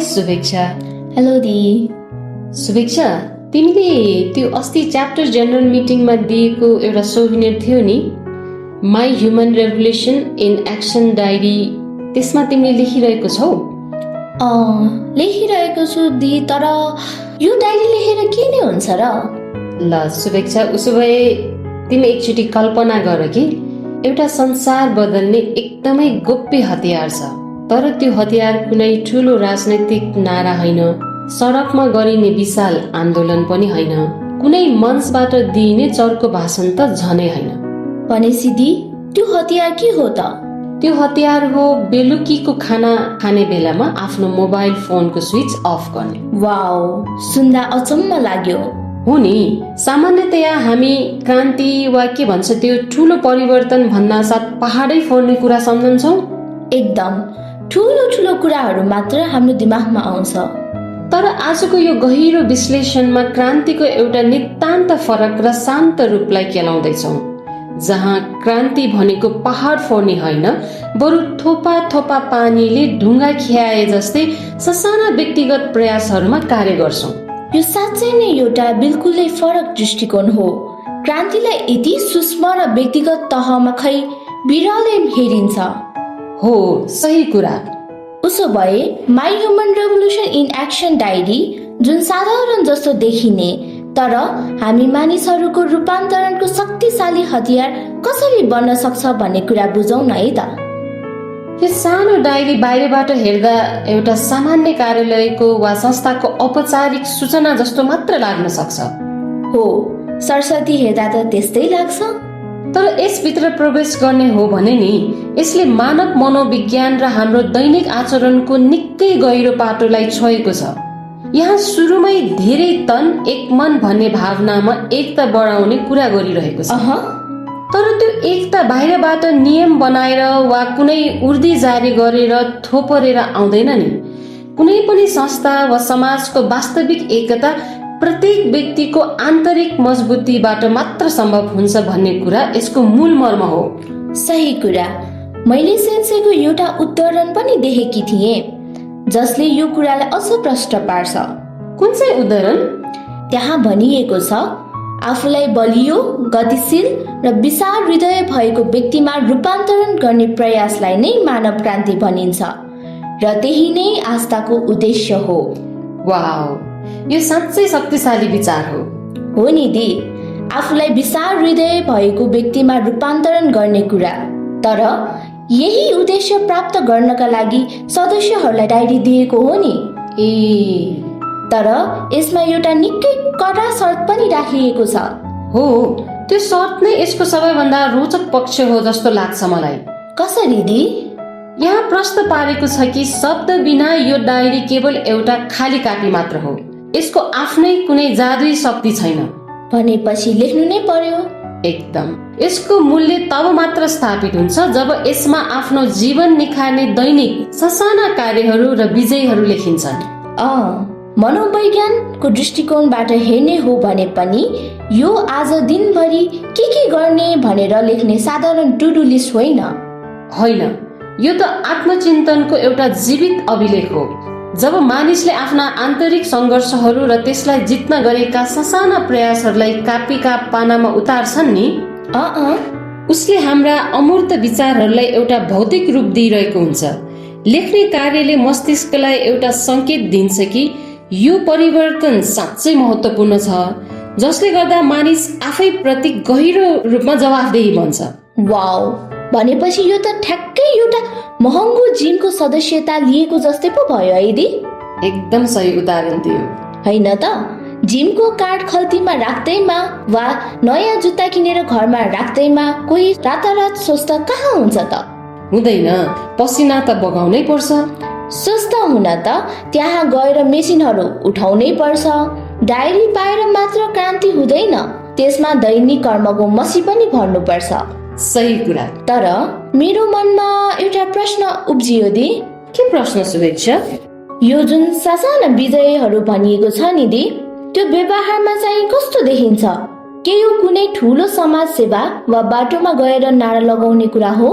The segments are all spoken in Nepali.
शुभेच्छा। हेलो दी। शुभेच्छा, तिमीले त्यो अस्ति च्याप्टर जेनरल मिटिङमा दिएको एउटा सोभिनियर थियो नि, my human revolution in action diary, त्यसमा तिमीले लेखिरहेको छौ? लेखिरहेको छु दी, तर यो डायरी लेखेर के नै हुन्छ र? ल शुभेच्छा, उसो भए तिमी एकचोटि कल्पना गर कि एउटा संसार बदल्ने एकदमै गोप्य हतियार छ, तर त्यो हतियार कुनै ठुलो राजनैतिक नारा होइन, सडकमा गरिने विशाल आन्दोलन पनि होइन, कुनै मञ्चबाट दिइने चर्को भाषण त झनै होइन। भनेपछि दी त्यो हतियार के हो त? त्यो हतियार हो बेलुकीको खाना खाने बेलामा आफ्नो मोबाइल फोनको स्विच अफ गर्ने। वाउ, सुन्दा अचम्म लाग्यो। हो नि, सामान्यतया हामी क्रान्ति वा के भन्छ त्यो ठुलो परिवर्तन भन्ना साथ पहाडै फोड्ने कुरा सम्झन्छौँ। एकदम ठुलो ठुलो कुराहरू मात्र हाम्रो दिमागमा आउँछ, तर आजको यो गहिरो विश्लेषणमा क्रान्तिको एउटा नितान्त फरक र शान्त रूपलाई केलाउँदैछौँ, जहाँ क्रान्ति भनेको पहाड फोड्ने होइन, बरु थोपा थोपा पानीले ढुङ्गा खियाए जस्तै ससाना व्यक्तिगत प्रयासहरूमा कार्य गर्छौँ। यो साँच्चै नै एउटा बिल्कुलै फरक दृष्टिकोण हो। क्रान्तिलाई यति सूक्ष्म र व्यक्तिगत तहमा खै बिरलै हेरिन्छ। हो, सही कुरा। उसो भए my human revolution in action diary, जुन साधारण जस्तो देखिने तर हामी मानिसहरूको रूपान्तरणको शक्तिशाली हतियार कसरी बन्न सक्छ भन्ने कुरा बुझौँ न है त। यो सानो डायरी बाहिरबाट हेर्दा एउटा सामान्य कार्यालयको वा संस्थाको औपचारिक सूचना जस्तो मात्र लाग्न सक्छ। हो, सरस्वती हेर्दा त त्यस्तै लाग्छ, तर यसभित्र प्रवेश गर्ने हो भने नि यसले मानव मनोविज्ञान र हाम्रो दैनिक आचरणको निकै गहिरो पाटोलाई छोएको छ। यहाँ सुरुमै धेरै तन एक मन भन्ने भावनामा एकता बढाउने कुरा गरिरहेको छ, तर त्यो एकता बाहिरबाट नियम बनाएर वा कुनै उर्दी जारी गरेर थोपरेर आउँदैन नि। कुनै पनि संस्था वा समाजको वास्तविक एकता प्रत्येक व्यक्तिको आन्तरिक मजबुतीबाट मात्र सम्भव हुन्छ भन्ने कुरा यसको मूल मर्म हो। सही कुरा। मैले सेन्सेको एउटा उदाहरण पनि देखेकी थिएँ जसले यो कुरालाई अझ प्रष्ट पार्छ। कुन चाहिँ उदाहरण? त्यहाँ भनिएको छ, आफूलाई बलियो, गतिशील र विशाल हृदय भएको व्यक्तिमा रूपान्तरण गर्ने प्रयासलाई नै मानव क्रान्ति भनिन्छ र त्यही नै आस्थाको उद्देश्य हो। वाउ, यो साँच्चै शक्तिशाली विचार हो। हो नि दी, आफूलाई विशाल हृदय भएको व्यक्तिमा रूपान्तरण गर्ने कुरा, तर यही उद्देश्य प्राप्त गर्नका लागि सदस्यहरूलाई डायरी दिएको हो नि। तर यसमा एउटा निकै कडा शर्त पनि राखिएको छ। हो, त्यो शर्त नै यसको सबैभन्दा रोचक पक्ष हो जस्तो लाग्छ मलाई। कसरी दी? यहाँ प्रश्न पारेको छ कि शब्द बिना यो डायरी केवल एउटा खाली कापी मात्र हो, यसको आफ्नै कुनै जादुई शक्ति छैन। भनेपछि लेख्नु नै पर्यो। एकदम। यसको मूल्य तब मात्र स्थापित हुन्छ जब यसमा आफ्नो जीवन निखार्ने दैनिक ससाना कार्यहरू र विजयहरू लेखिन्छन्। मनोविज्ञानको दृष्टिकोणबाट हेर्ने हो भने पनि यो आज दिनभरि के गर्ने भनेर लेख्ने साधारण टु डु लिस्ट होइन। यो त आत्मचिन्तनको एउटा जीवित अभिलेख हो। जब मानिसले आफ्ना आन्तरिक सङ्घर्षहरू र त्यसलाई जित्न गरेका ससाना प्रयासहरूलाई कापीका पानामा उतार्छन् नि, उसले हाम्रा अमूर्त विचारहरूलाई एउटा भौतिक रूप दिइरहेको हुन्छ। लेख्ने कार्यले मस्तिष्कलाई एउटा संकेत दिन्छ कि यो परिवर्तन साँच्चै महत्त्वपूर्ण छ, जसले गर्दा मानिस आफै प्रति गहिरो रूपमा जवाफदेही बन्छ। वाउ, भनेपछि यो त ठ्याक्कै एउटा महँगो जिमको सदस्यता लिएको जस्तै पो भयो है दी? एकदम सही उदाहरण दियो। होइन त, जिमको कार्ड खल्तीमा राख्दैमा वा नयाँ जुत्ता किनेर घरमा राख्दैमा कोही रातारात स्वस्थ कहाँ हुन्छ त? हुँदैन, पसिना त बगाउनै पर्छ। स्वस्थ हुन त त्यहाँ गएर मेसिनहरू उठाउनै पर्छ। डायरी पाएर मात्र क्रान्ति हुँदैन, त्यसमा दैनिक कर्मको मसी पनि भर्नुपर्छ। सही कुरा। तर मेरो मनमा एउटा प्रश्न उब्जियो दी। के प्रश्न शुभेच्छा? यो जुन ससाना विजयहरू भनिएको छ नि दी, त्यो व्यवहारमा चाहिँ कस्तो देखिन्छ? के यो कुनै ठुलो समाज सेवा वा बाटोमा गएर नारा लगाउने कुरा हो?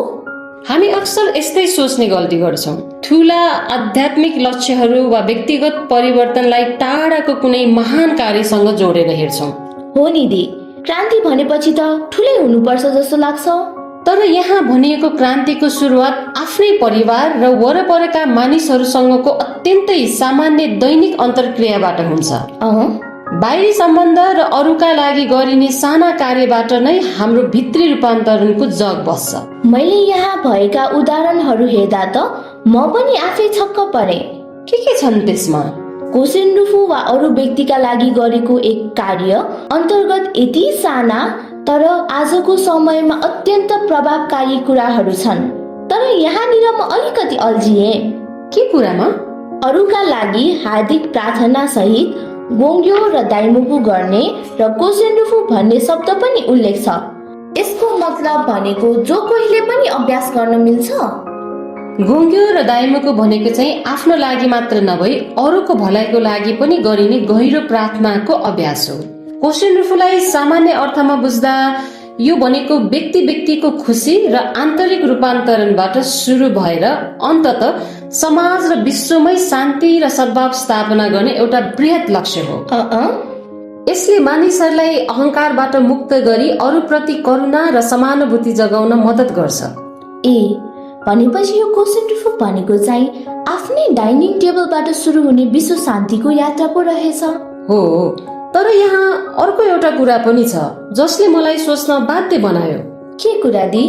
हामी अक्सर यस्तै सोच्ने गल्ती गर्छौँ। ठुला आध्यात्मिक लक्ष्यहरू वा व्यक्तिगत परिवर्तनलाई टाढाको कुनै महान कार्यसँग जोडेर हेर्छौँ। हो नि दी, क्रान्ति भनेपछि त ठुलै हुनुपर्छ जस्तो लाग्छ। तर यहाँ भनिएको क्रान्तिको सुरुवात आफ्नै परिवार र वरपरका मानिसहरूसँगको अत्यन्तै सामान्य दैनिक अन्तर्क्रियाबाट हुन्छ। बाहिरी सम्बन्ध र अरूका लागि गरिने साना कार्यबाट नै हाम्रो भित्री रूपान्तरणको जग बस्छ। मैले यहाँ भएका उदाहरणहरू हेर्दा त म पनि आफै छक्क परे। के छन् त्यसमा? कोसेन्डुफू वा अरू व्यक्तिका लागि गरेको एक कार्य अन्तर्गत यति साना तर आजको समयमा अत्यन्त प्रभावकारी कुराहरू छन्। तर यहाँनिर म अलिकति अल्झिएँ। के कुरामा? अरूका लागि हार्दिक प्रार्थना सहित गोङ्ग्यो र दाइमुगु गर्ने र कोसेन्डुफू भन्ने शब्द पनि उल्लेख छ। यसको मतलब भनेको जो कोहीले पनि अभ्यास गर्न मिल्छ। गोङ्ग्यो र दाइमुगु भनेको चाहिँ आफ्नो लागि मात्र नभई अरूको भलाइको लागि पनि गरिने गहिरो प्रार्थनाको अभ्यास हो। कोसेन्डुफूलाई सामान्य अर्थमा बुझ्दा यो भनेको व्यक्तिको खुसी र आन्तरिक रूपान्तरणबाट सुरु भएर अन्ततः समाज र विश्वमै शान्ति र सद्भाव स्थापना गर्ने एउटा बृहत लक्ष्य हो। यसले मानिसहरूलाई अहंकारबाट मुक्त गरी अरूप्रति करुणा र समानुभूति जगाउन मद्दत गर्छ। भनेपछि यो कोसेन्डुफू भनेको चाहिँ आफ्नै डाइनिङ टेबलबाट सुरु हुने विश्व शान्तिको यात्रा पो रहेछ। हो, तर यहाँ अर्को एउटा कुरा पनि छ जसले मलाई सोच्न बाध्य बनायो। के कुरा दी?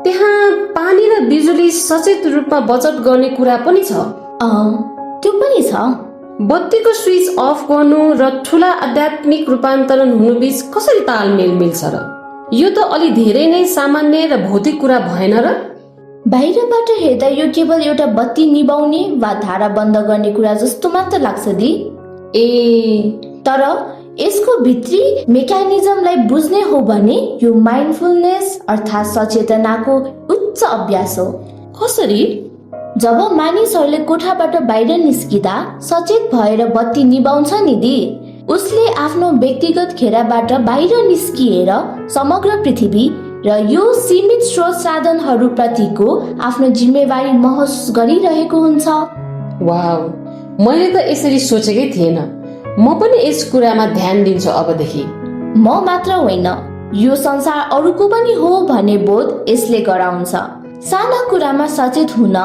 त्यहाँ पानी र बिजुली सचेत रूपमा बचत गर्ने कुरा पनि छ। त्यो पनि छ। बत्तीको स्विच अफ गर्नु र ठुला आध्यात्मिक रूपान्तरण हुनु बीच कसरी तालमेल मिल्छ र? यो त अलि धेरै नै सामान्य र भौतिक कुरा भएन र? बाहिरबाट हेर्दा यो केवल एउटा बत्ती निभाउने वा धारा बन्द गर्ने कुरा जस्तो मात्र लाग्छ दी। तर यसको भित्री मेकानिजमलाई बुझ्ने हो भने यो माइन्डफुलनेस अर्थात् सचेतनाको उच्च अभ्यास हो। कसरी? जब मानिसहरूले कोठाबाट बाहिर निस्किँदा सचेत भएर बत्ती निभाउँछ नि दी, उसले आफ्नो व्यक्तिगत घेराबाट बाहिर निस्किएर समग्र पृथ्वी र यो सीमित स्रोत साधनहरू प्रतिको आफ्नो जिम्मेवारी महसुस गरिरहेको हुन्छ। वाउ, मैले त यसरी सोचेकै थिएन। म पनि यस कुरामा ध्यान दिन्छु अबदेखि। म मात्र होइन, यो संसार अरूको पनि हो भन्ने बोध यसले गराउँछ। साना कुरामा सचेत हुन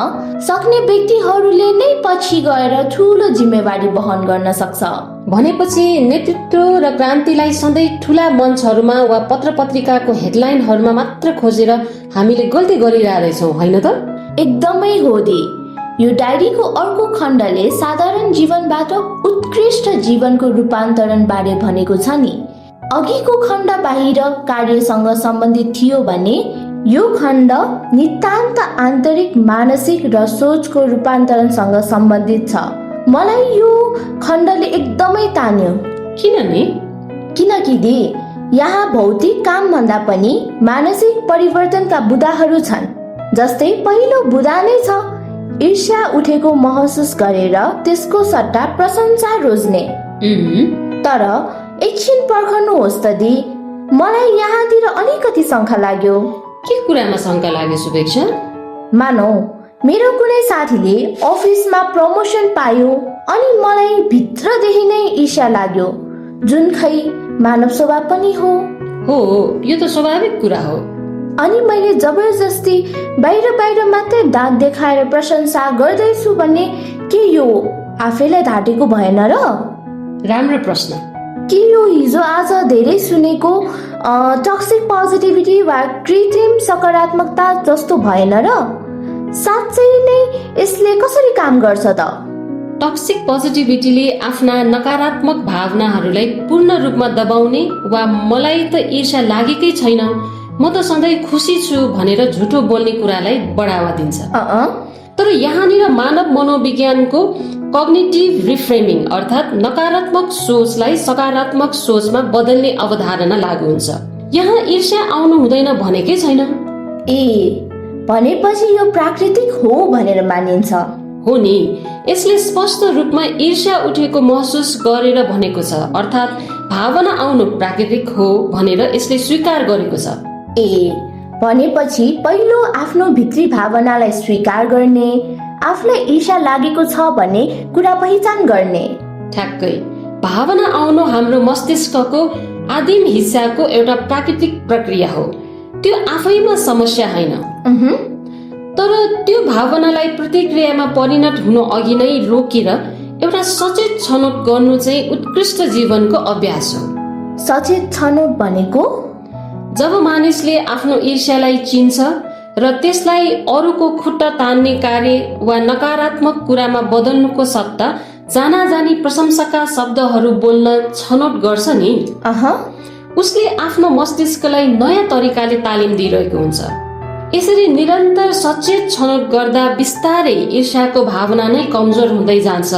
सक्ने व्यक्तिहरूले नै पछि गएर ठूलो जिम्मेवारी वहन गर्न सक्छ। भनेपछि नेतृत्व र क्रान्तिलाई सधैँ ठूला मञ्चहरूमा वा पत्रपत्रिकाको हेडलाइनहरूमा मात्र खोजेर हामीले गल्ती गरिरहेछौँ, होइन त? एकदमै हो दी। यो डायरीको अर्को खण्डले साधारण जीवनबाट उत्कृष्ट जीवनको रूपान्तरण बारे भनेको छ नि। अघिको खण्ड बाहिर कार्यसँग सम्बन्धित थियो भने यो खण्ड नितान्त आन्तरिक मानसिक र सोचको रूपान्तरणसँग सम्बन्धित छ। मलाई यो खण्डले एकदमै तान्यो। किनकि दी, यहाँ भौतिक काम भन्दा पनि मानसिक परिवर्तनका बुदाहरू छन्। जस्तै पहिलो बुदा नै छ ईर्ष्या उठेको महसुस गरेर त्यसको सट्टा प्रशंसा रोज्ने। तर एकछिन पर्खनुहोस् त दी, मलाई यहाँतिर अलिकति शङ्का लाग्यो। के कुरामा शङ्का लाग्यो सुवेक्षा? मानौ मेरो कुनै साथीले अफिसमा प्रमोसन पायो अनि मलाई भित्रदेखि नै ईर्ष्या लाग्यो, जुन खै मानव स्वभाव पनि हो। यो त स्वाभाविक कुरा हो। अनि मैले जबरजस्ती बाहिर मात्रै दाँत देखाएर प्रशंसा गर्दैछु भने के यो आफैलाई ढाँटेको भएन र? राम्रो प्रश्न। के यो हिजो आज धेरै सुनेको टक्सिक पोजिटिभिटी वा कृत्रिम सकारात्मकता जस्तो भएन र? साँच्चै नै यसले कसरी काम गर्छ त? टक्सिक पोजिटिभिटीले आफ्ना नकारात्मक भावनाहरूलाई पूर्ण रूपमा दबाउने वा मलाई त ईर्ष्या लागेकै छैन, म त सधैँ खुसी छु भनेर झुटो बोल्ने कुरालाई बढावा दिन्छ। तर यहाँनिर मानव मनोविज्ञानको कग्निटिभ रिफ्रेमिङ अर्थात् नकारात्मक सोचलाई सकारात्मक सोचमा बदल्ने अवधारणा लागू हुन्छ। यहाँ ईर्ष्या आउनु हुँदैन भनेकै छैन। भनेपछि यो प्राकृतिक हो भनेर मानिन्छ? हो नि, यसले स्पष्ट रूपमा ईर्ष्या उठेको महसुस गरेर भनेको छ, अर्थात् भावना आउनु प्राकृतिक हो भनेर यसले स्वीकार गरेको छ। भनेपछि पहिलो आफ्नो भित्री भावनालाई स्वीकार गर्ने, आफूलाई ईर्ष्या लागेको छ भन्ने कुरा पहिचान गर्ने। ठ्याक्कै भावना आउनु हाम्रो मस्तिष्कको आदिम हिस्साको एउटा प्राकृतिक प्रक्रिया हो। त्यो आफैमा समस्या होइन, तर त्यो भावनालाई प्रतिक्रियामा परिणत हुनु अघि नै रोकेर एउटा सचेत छनौट गर्नु चाहिँ उत्कृष्ट जीवनको अभ्यास हो। सचेत छनौट भनेको जब मानिसले आफ्नो ईर्ष्यालाई चिन्छ र त्यसलाई अरूको खुट्टा तान्ने कार्य वा नकारात्मक कुरामा बदल्नुको सट्टा जानाजानी प्रशंसाका शब्दहरू बोल्न छनौट गर्छ नि, उसले आफ्नो मस्तिष्कलाई नयाँ तरिकाले तालिम दिइरहेको हुन्छ। यसरी निरन्तर सचेत छनौट गर्दा बिस्तारै ईर्ष्याको भावना नै कमजोर हुँदै जान्छ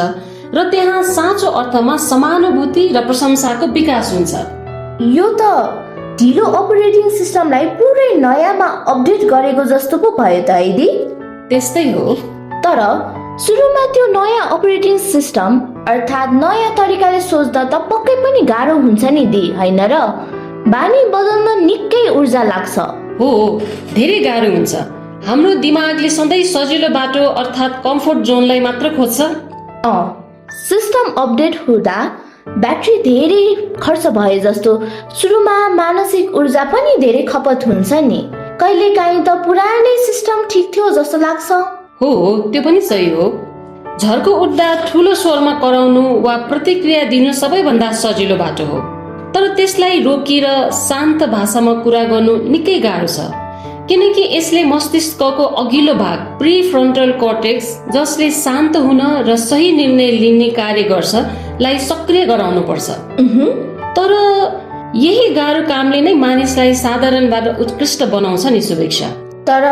र त्यहाँ साँचो अर्थमा समानुभूति र प्रशंसाको विकास हुन्छ। यो त ढिलो अपरेटिङ सिस्टमलाई पुरै नयाँमा अपडेट गरेको जस्तो पो भयो त है दी? त्यस्तै हो। तर सुरुमा त्यो नयाँ अपरेटिङ सिस्टम अर्थात् नयाँ तरिकाले सोच्दा त पक्कै पनि गाह्रो हुन्छ नि दी, होइन र? बानी बदल्न निकै ऊर्जा लाग्छ। हो, धेरै गाह्रो हुन्छ। हाम्रो दिमागले सधैँ सजिलो बाटो अर्थात् कम्फोर्ट जोनलाई मात्र खोज्छ। सिस्टम अपडेट हुँदा ब्याट्री धेरै खर्च भए जस्तो सुरुमा मानसिक ऊर्जा पनि धेरै खपत हुन्छ नि। कहिलेकाहीँ त पुरानै सिस्टम ठिक थियो जस्तो लाग्छ। हो, त्यो पनि सही हो। झर्को उठ्दा ठुलो स्वरमा कराउनु वा प्रतिक्रिया दिनु सबैभन्दा सजिलो बाटो हो, तर त्यसलाई रोकेर शान्त भाषामा कुरा गर्नु निकै गाह्रो छ, किनकि यसले मस्तिष्कको अघिल्लो भाग प्रिफ्रन्टल कर्टेक्स, जसले शान्त हुन र सही निर्णय लिने कार्य गर्छ, लाई सक्रिय गराउनु पर्छ। तर यही गाह्रो कामले नै मानिसलाई साधारणबाट उत्कृष्ट बनाउँछ नि सुवेक्षा। तर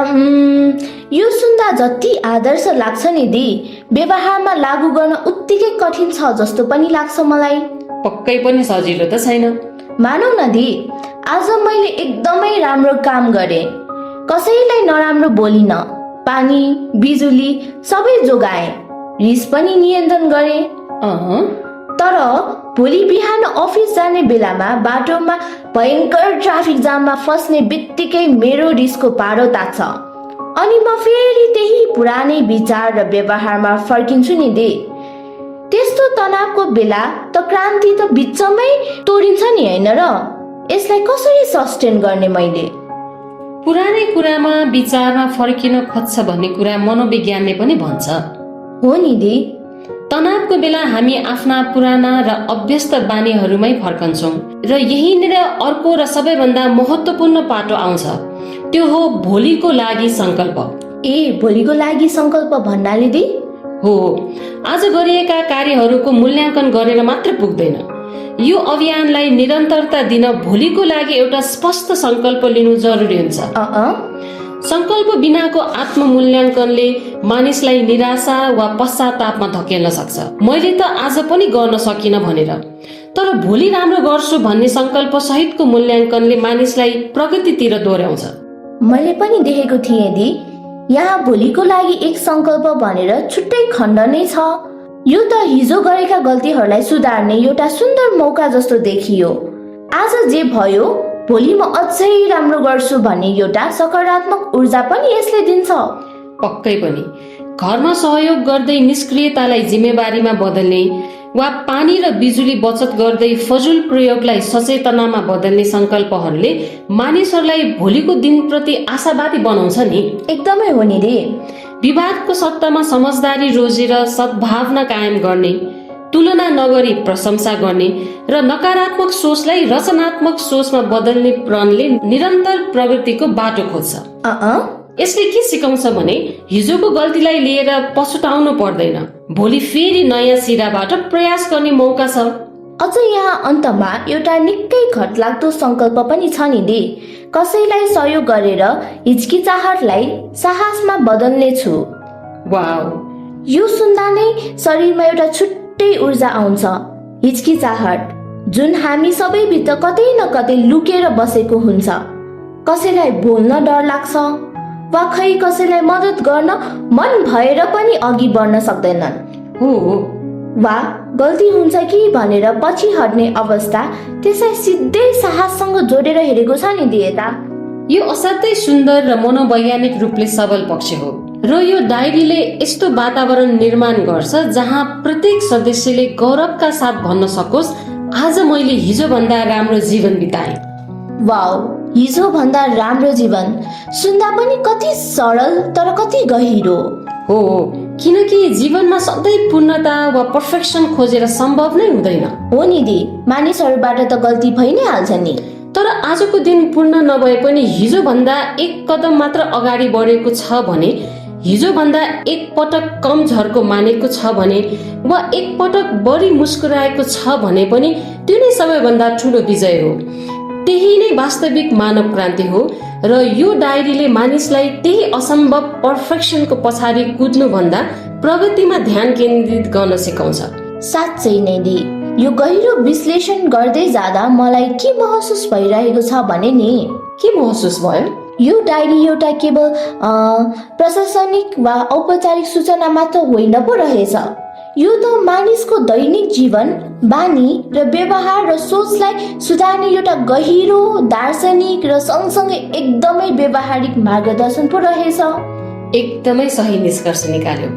यो सुन्दा जति आदर्श लाग्छ नि दी, व्यवहारमा लागू गर्न उत्तिकै कठिन छ जस्तो पनि लाग्छ मलाई। पक्कै पनि सजिलो त छैन। मानौ न दी, आज मैले एकदमै राम्रो काम गरे, कसैलाई नराम्रो बोलिन, पानी बिजुली सबै जोगाए, रिस पनि नियन्त्रण गरे। तर भोलि बिहान अफिस जाने बेलामा बाटोमा भयङ्कर ट्राफिक जाममा फस्ने बित्तिकै मेरो रिसको पारो तात्छ, अनि म फेरि त्यही पुरानै विचार र व्यवहारमा फर्किन्छु नि दे। त्यस्तो तनावको बेला त क्रान्ति त बिचमै तोडिन्छ नि, होइन र? यसलाई कसरी सस्टेन गर्ने मैले? पुरानै कुरामा विचारमा फर्किन खोज्छ भन्ने कुरा मनोविज्ञानले पनि भन्छ। हो नि दी। तनावको बेला हामी आफ्ना पुराना र अभ्यस्त बानीहरूमै फर्कन्छौँ र यहीँनिर अर्को र सबैभन्दा महत्त्वपूर्ण पाटो आउँछ। त्यो हो भोलिको लागि संकल्प। भोलिको लागि संकल्प भन्नाले दी? हो, आज गरिएका कार्यहरूको मूल्याङ्कन गरेर मात्र पुग्दैन। यो अभियानलाई निरन्तरता दिन भोलिको लागि एउटा स्पष्ट संकल्प लिनु जरुरी हुन्छ। संकल्प बिनाको आत्ममूल्याङ्कनले मानिसलाई निराशा वा पश्चातापमा धकेल्न सक्छ, मैले त आज पनि गर्न सकिनँ भनेर। तर भोलि राम्रो गर्छु भन्ने संकल्प सहितको मूल्याङ्कनले मानिसलाई प्रगतितिर दोहोऱ्याउँछ। मैले पनि देखेको थिएँ दी, यहाँ भोलिको लागि एक संकल्प भनेर छुट्टै खण्ड नै छ। यो त हिजो गरेका गल्तीहरूलाई सुधार्ने एउटा सुन्दर मौका जस्तो देखियो। आज जे भयो भोलि म अझै राम्रो गर्छु भन्ने एउटा सकारात्मक ऊर्जा पनि यसले दिन्छ। पक्कै पनि घरमा सहयोग गर्दै निष्क्रियतालाई जिम्मेवारीमा बदल्ने वा पानी र बिजुली बचत गर्दै फजुल प्रयोगलाई सचेतनामा बदल्ने संकल्पहरूले मानिसहरूलाई भोलिको दिनप्रति आशावादी बनाउँछ नि। एकदमै हो नि रे। विवादको सट्टामा समझदारी रोजेर सद्भावना कायम गर्ने, तुलना नगरी प्रशंसा गर्ने र नकारात्मक सोचलाई रचनात्मक सोचमा बदल्ने प्रणले निरन्तर प्रगतिको बाटो खोज्छ। यसले के सिकाउँछ भने हिजोको गल्तीलाई लिएर पछुताउनु पर्दैन, भोलि फेरि नयाँ सिराबाट प्रयास गर्ने मौका छ। अझ यहाँ अन्तमा एउटा निकै घटलाग्दो संकल्प पनि छ नि दी, कसैलाई सहयोग गरेर हिचकिचाहटलाई साहसमा बदल्ने छु। वाउ, यो सुन्दा नै शरीरमा एउटा छुट्टै ऊर्जा आउँछ। हिचकिचाहट जुन हामी सबैभित्र कतै न कतै लुकेर बसेको हुन्छ। कसैलाई बोल्न डर लाग्छ वा खै कसैलाई मद्दत गर्न मन भएर पनि अघि बढ्न सक्दैनन्। वा गल्ती हुन्छ कि भनेर पछि हट्ने अवस्था, त्यसलाई सिधै साहससँग जोडेर हेरेको छ नि दिएता। यो असाध्यै सुन्दर र मनोवैज्ञानिक रूपले सबल पक्ष हो र यो डायरीले यस्तो वातावरण निर्माण गर्छ जहाँ प्रत्येक सदस्यले गौरवका साथ भन्न सकोस्, आज मैले हिजो भन्दा राम्रो जीवन बिताएँ। वाउ, हिजो भन्दा राम्रो जीवन सुन्दा पनि कति सरल तर कति गहिरो हो, किनकि जीवनमा सधैँ पूर्णता वा पर्फेक्सन खोजेर सम्भव नै हुँदैन। हो नि दी, मानिसहरूबाट त गल्ती भइ नै हाल्छ नि। तर आजको दिन पूर्ण नभए पनि हिजो भन्दा एक कदम मात्र अगाडि बढेको छ भने, हिजो भन्दा एक पटक कम झर्को मानेको छ भने, वा एक पटक बढी मुस्कुराएको छ भने पनि त्यो नै सबैभन्दा ठुलो विजय हो। त्यही नै वास्तविक मानव क्रान्ति हो र यो डायरीले मानिसलाई त्यही असम्भव पर्फेक्सनको पछाडि कुद्नु भन्दा प्रगतिमा ध्यान केन्द्रित गर्न सिकाउँछ। साँच्चै नै दी, यो गहिरो विश्लेषण गर्दै जाँदा मलाई के महसुस भइरहेको छ भने नि। के महसुस भयो? यो डायरी एउटा केवल प्रशासनिक वा औपचारिक सूचना मात्र होइन पो रहेछ। यो त मानिसको दैनिक जीवन, बानी र व्यवहार र सोचलाई सुधार्ने एउटा गहिरो दार्शनिक र सँगसँगै एकदमै व्यवहारिक मार्गदर्शन पो रहेछ। एकदमै सही निष्कर्ष निकाल्यो।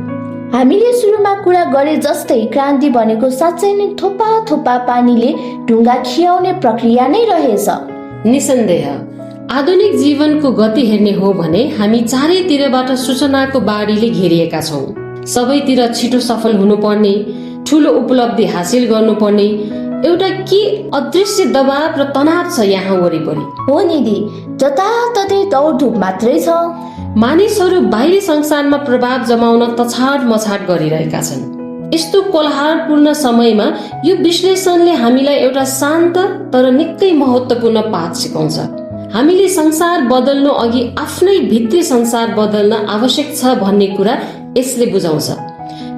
हामीले सुरुमा कुरा गरे जस्तै क्रान्ति भनेको साँच्चै नै थोपा थोपा पानीले ढुङ्गा खियाउने प्रक्रिया नै रहेछ। निसन्देह आधुनिक जीवनको गति हेर्ने हो भने हामी चारैतिरबाट सूचनाको बाढीले घेरिएका छौँ। सबैतिर छिटो सफल हुनुपर्ने, ठुलो उपलब्धि हासिल गर्नुपर्ने एउटा के अदृश्य दबाव र तनाव छ यहाँ वरिपरि। हो नि दी, जताततै दौडधुप मात्रै छ। मानिसहरू बाहिरी संसारमा प्रभाव जमाउन तछाड मछाड गरिरहेका छन्। यस्तो कोलाहलपूर्ण समयमा यो विश्लेषणले हामीलाई एउटा शान्त तर निकै महत्त्वपूर्ण पाठ सिकाउँछ। हामीले संसार बदल्नु अघि आफ्नै भित्री संसार बदल्न आवश्यक छ भन्ने कुरा यसले बुझाउँछ।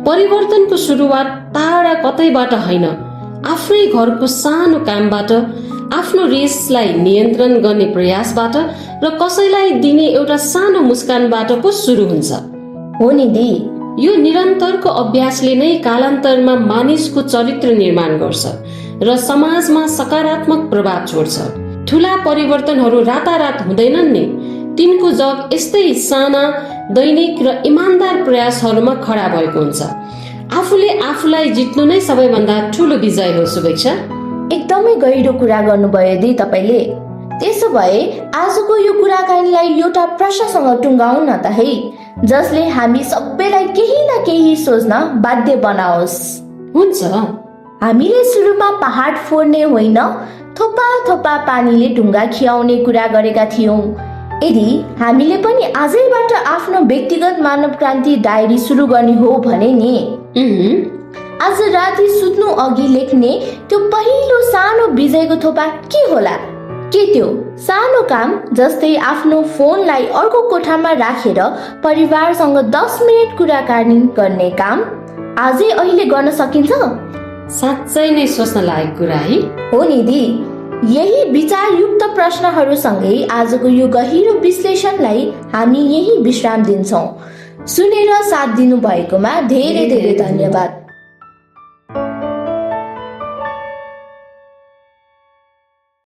परिवर्तनको सुरुवात टाढा कतैबाट होइन, आफ्नै घरको सानो कामबाट, आफ्नो रेसलाई नियन्त्रण गर्ने प्रयासबाट र कसैलाई दिने एउटा सानो मुस्कानबाट पो सुरु हुन्छ। हो नि दी, यो निरन्तरको अभ्यासले नै कालान्तरमा मानिसको चरित्र निर्माण गर्छ र समाजमा सकारात्मक प्रभाव छोड्छ। ठुला परिवर्तनहरू रातारात हुँदैनन् नि, तिनको जग यस्तै साना दैनिक र इमान्दार प्रयासहरूमा खडा भएको हुन्छ। आफूले आफूलाई जित्नु नै सबैभन्दा ठुलो विजय हो। शुभेच्छा। एकदमै गहिरो कुरा गर्नुभयो दी तपाईले। त्यसो भए आजको यो कुराकानीलाई एउटा प्रश्नसँग टुङ्गाउँ न त है, जसले हामी सबैलाई केही न केही सोच्न बाध्य बनाओस्। हुन्छ। हामीले सुरुमा पहाड फोड्ने होइन, थोपा थोपा पानीले ढुङ्गा खियाउने कुरा गरेका थियौँ। यदि हामीले पनि आजैबाट आफ्नो व्यक्तिगत मानव क्रान्ति डायरी सुरु गर्ने हो भने नि, आज राति सुत्नु अघि लेख्ने त्यो पहिलो सानो विजयको थोपा के होला? के त्यो सानो काम जस्तै आफ्नो फोनलाई अर्को कोठामा राखेर परिवारसँग 10 मिनेट कुराकानी गर्ने काम आजै अहिले गर्न सकिन्छ? साँच्चै नै सोच्न लायक कुरा है। हो नि दी, यही विचारयुक्त प्रश्नहरूसँगै आजको यो गहिरो विश्लेषणलाई हामी यही विश्राम दिन्छौँ। सुनेर साथ दिनु भएकोमा धेरै धेरै धन्यवाद।